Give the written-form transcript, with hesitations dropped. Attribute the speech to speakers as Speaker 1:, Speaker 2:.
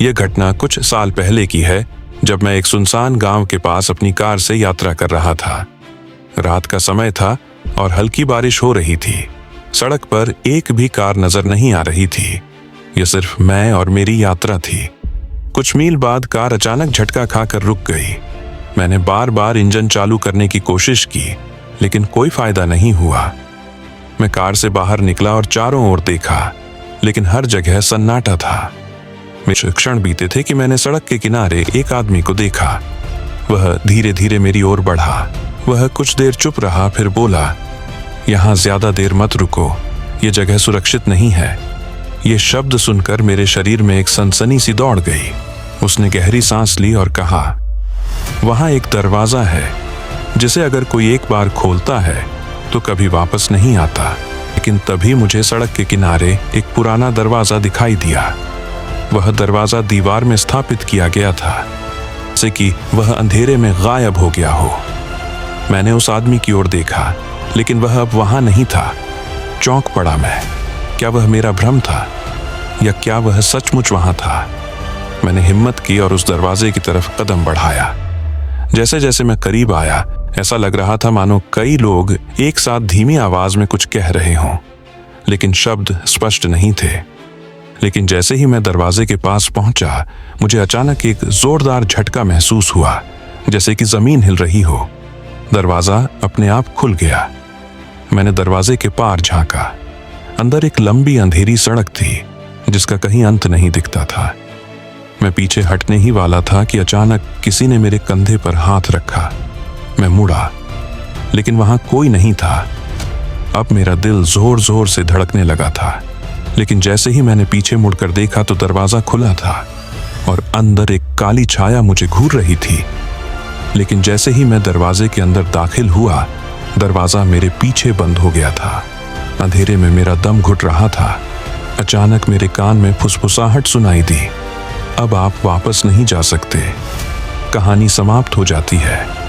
Speaker 1: यह घटना कुछ साल पहले की है, जब मैं एक सुनसान गांव के पास अपनी कार से यात्रा कर रहा था। रात का समय था और हल्की बारिश हो रही थी। सड़क पर एक भी कार नजर नहीं आ रही थी। यह सिर्फ मैं और मेरी यात्रा थी। कुछ मील बाद कार अचानक झटका खाकर रुक गई। मैंने बार बार इंजन चालू करने की कोशिश की, लेकिन कोई फायदा नहीं हुआ। मैं कार से बाहर निकला और चारों ओर देखा, लेकिन हर जगह सन्नाटा था। कुछ क्षण बीते थे कि मैंने सड़क के किनारे एक आदमी को देखा। वह धीरे धीरे मेरी ओर बढ़ा। वह कुछ देर चुप रहा, फिर बोला, "यहाँ ज्यादा देर मत रुको, ये जगह सुरक्षित नहीं है।" ये शब्द सुनकर मेरे शरीर में एक सनसनी सी दौड़ गई। उसने गहरी सांस ली और कहा, "वहां एक दरवाजा है, जिसे अगर कोई एक बार खोलता है तो कभी वापस नहीं आता।" लेकिन तभी मुझे सड़क के किनारे एक पुराना दरवाजा दिखाई दिया। वह दरवाजा दीवार में स्थापित किया गया था, जैसे कि वह अंधेरे में गायब हो गया हो। मैंने उस आदमी की ओर देखा, लेकिन वह अब वहां नहीं था। चौंक पड़ा मैं। क्या वह मेरा भ्रम था, या क्या वह सचमुच वहां था? मैंने हिम्मत की और उस दरवाजे की तरफ कदम बढ़ाया। जैसे जैसे मैं करीब आया, ऐसा लग रहा था मानो कई लोग एक साथ धीमी आवाज में कुछ कह रहे हों, लेकिन शब्द स्पष्ट नहीं थे। लेकिन जैसे ही मैं दरवाजे के पास पहुंचा, मुझे अचानक एक जोरदार झटका महसूस हुआ, जैसे कि जमीन हिल रही हो। दरवाजा अपने आप खुल गया। मैंने दरवाजे के पार झांका। अंदर एक लंबी अंधेरी सड़क थी, जिसका कहीं अंत नहीं दिखता था। मैं पीछे हटने ही वाला था कि अचानक किसी ने मेरे कंधे पर हाथ रखा। मैं मुड़ा, लेकिन वहां कोई नहीं था। अब मेरा दिल जोर जोर से धड़कने लगा था। लेकिन जैसे ही मैंने पीछे मुड़कर देखा तो दरवाजा खुला था और अंदर एक काली छाया मुझे घूर रही थी। लेकिन जैसे ही मैं दरवाजे के अंदर दाखिल हुआ, दरवाजा मेरे पीछे बंद हो गया था। अंधेरे में मेरा दम घुट रहा था। अचानक मेरे कान में फुसफुसाहट सुनाई दी, "अब आप वापस नहीं जा सकते। कहानी समाप्त हो जाती है।"